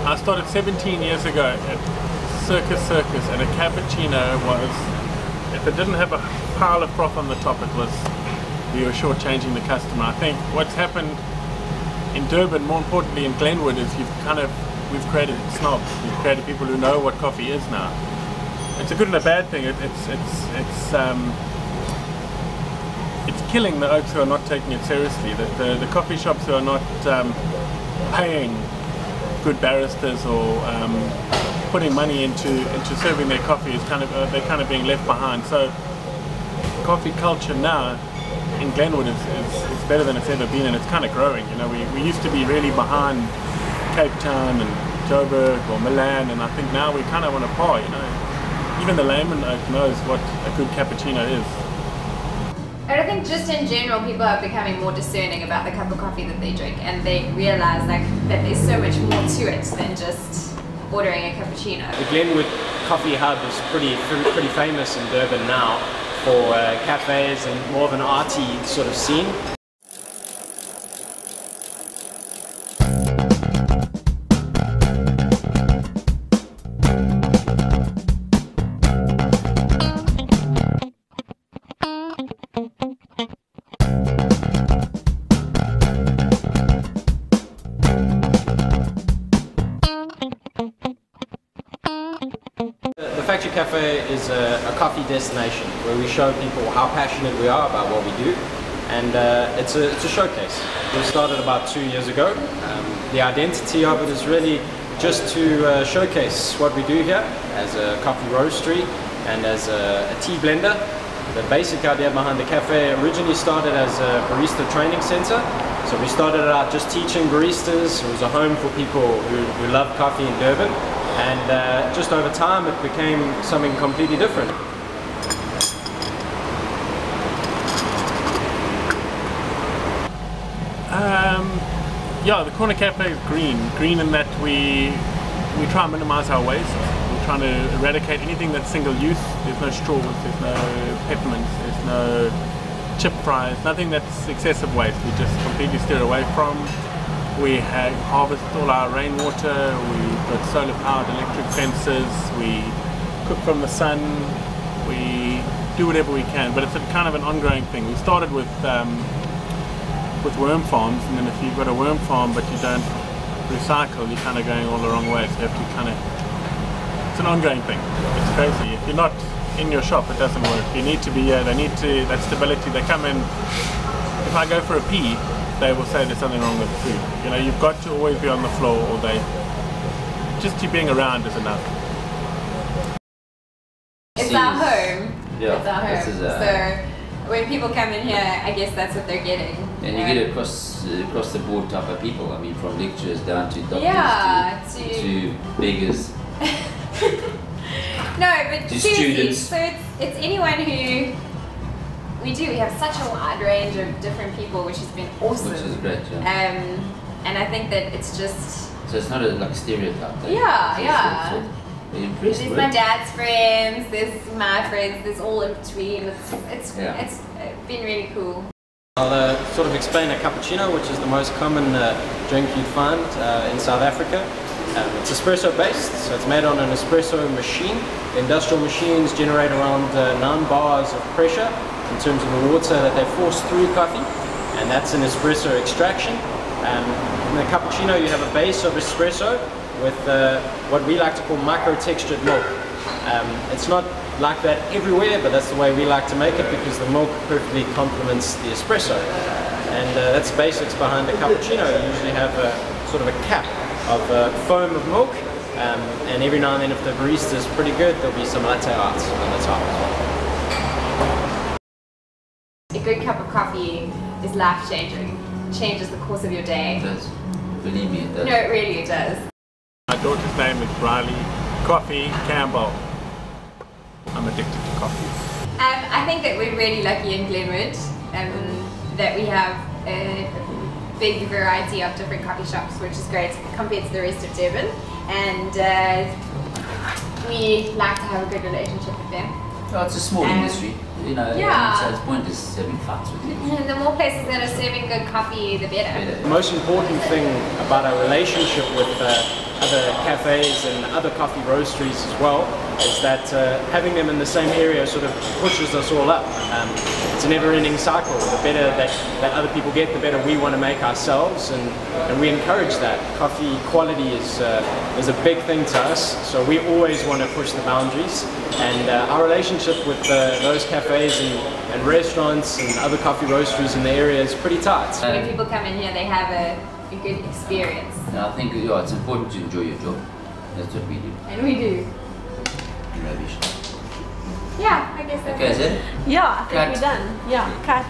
I started 17 years ago at Circus, and a cappuccino was, if it didn't have a pile of froth on the top, it was, you were shortchanging the customer. I think what's happened in Durban, more importantly in Glenwood, is we've created snobs. We've created people who know what coffee is now. It's a good and a bad thing. It's killing the oaks who are not taking it seriously. The coffee shops who are not paying good baristas or putting money into serving their coffee is they're kind of being left behind. So coffee culture now in Glenwood is better than it's ever been, and it's kind of growing. You know, we used to be really behind Cape Town and Joburg or Milan, and I think now we kind of on a par. You know, even the layman oak knows what a good cappuccino is. I think just in general, people are becoming more discerning about the cup of coffee that they drink, and they realize that there's so much more to it than just ordering a cappuccino. The Glenwood Coffee Hub is pretty famous in Durban now for cafes and more of an arty sort of scene. The Factory Cafe is a coffee destination where we show people how passionate we are about what we do, and it's a showcase. We started about 2 years ago. The identity of it is really just to showcase what we do here as a coffee roastery and as a tea blender. The basic idea behind the cafe originally started as a barista training center. So we started out just teaching baristas. It was a home for people who love coffee in Durban. And just over time it became something completely different. Yeah, the corner cafe is green in that we try and minimize our waste. We're trying to eradicate anything that's single use. There's no straws, there's no peppermints, there's no chip fries, nothing that's excessive waste. We just completely steer away from. We harvest all our rainwater, we've got solar powered electric fences, we cook from the sun, we do whatever we can, but it's a kind of an ongoing thing. We started with worm farms, and then if you've got a worm farm but you don't recycle, you're kind of going all the wrong way, so you have to it's an ongoing thing. It's crazy. If you're not in your shop, it doesn't work. You need to be here, they need that stability. They come in, if I go for a pee, they will say there's something wrong with the food. You know, you've got to always be on the floor all day. Just you being around is enough. It's our home. Yeah, it's our home. So when people come in here, I guess that's what they're getting. And you get across the board type of people. I mean, from lecturers down to doctors to beggars. No, but to seriously, students. so it's anyone who we have such a wide range of different people, which has been awesome. Which is great, yeah. And I think that it's just... So it's not like a stereotype. Yeah. There's my dad's friends, there's my friends, there's all in between. It's been really cool. I'll sort of explain a cappuccino, which is the most common drink you'd find in South Africa. It's espresso based, so it's made on an espresso machine. The industrial machines generate around 9 bars of pressure in terms of the water that they force through coffee, and that's an espresso extraction. In the cappuccino you have a base of espresso with what we like to call micro-textured milk. It's not like that everywhere, but that's the way we like to make it because the milk perfectly complements the espresso. And that's the basics behind the cappuccino. You usually have a sort of a cap of foam of milk, and every now and then if the barista is pretty good, there'll be some latte art on the top as well. A good cup of coffee is life-changing. Changes the course of your day. It does. Believe me, it does. No, it really does. My daughter's name is Riley Coffee Campbell. I'm addicted to coffee. I think that we're really lucky in Glenwood that we have a big variety of different coffee shops, which is great compared to the rest of Durban. And we like to have a good relationship with them. Oh, it's a small industry. You know, so its point is having fights with you. The more places that are serving good coffee, the better. The most important thing about our relationship with other cafes and other coffee roasteries as well, is that having them in the same area sort of pushes us all up. It's a never-ending cycle. The better that other people get, the better we want to make ourselves, and we encourage that. Coffee quality is a big thing to us, so we always want to push the boundaries, and our relationship with those cafes and restaurants and other coffee roasteries in the area is pretty tight. When people come in here, they have a good experience. I think it's important to enjoy your job. That's what we do. And we do. Rubbish. Yeah, I guess that's Okay, is it? Yeah, I think Cut. we're done. Yeah, cut.